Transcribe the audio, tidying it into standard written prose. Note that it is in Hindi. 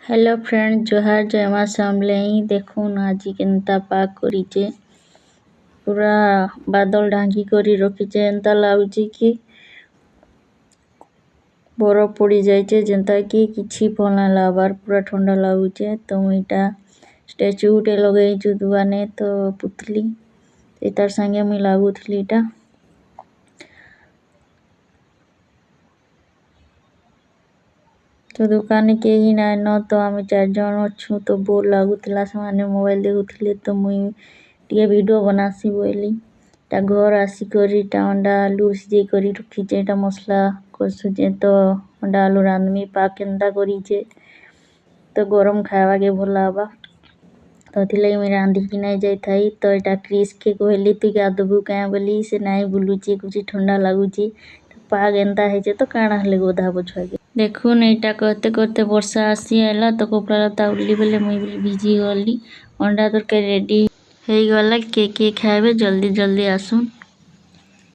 हेलो फ्रेंड जोहार जय माँ सामले देखुन आज केनता पाग करीचे पूरा बादल ढांकी करी रखीचे एंता लाଗୁଛି कि बरफ पड़ी जाइचे जेंता कि किछि भल लागबार पूरा ठंडा लागुचे। तो मुईटा स्टैचू उठे लगेइछु दुआने तो पुतली तार संगे मुई लागुथली इटा तो दुकाने केही नाइन तो आमे 4 जण अछु तो बोर लागुतला से मोबाइल देखुथले तो मुई टिके वीडियो बनासी बोली ता घर आसी करी ता अंडा आलू सिजे करी रखीचे ता मसला करसुचे तो अंडा आलू रांधमी पा केंदा करीचे तो गरम खावा के भल लागबा तो थिले मुई रांधी कि नहीं जाई थाई तो एटा क्रिस के कहली तू गादबु क्या बोली से नहीं बुलुची कुछ ठंडा लागुची पाग एंता हेचे तो काଣା हले गोधा बछुआ देखुन एटा करते करते वर्षा आसी आला तो कपड़ा लता उल्ली बेले मुई भिजी गली अंडा तरकारी रेडी हे गला के खाइबे जल्दी जल्दी आसुन।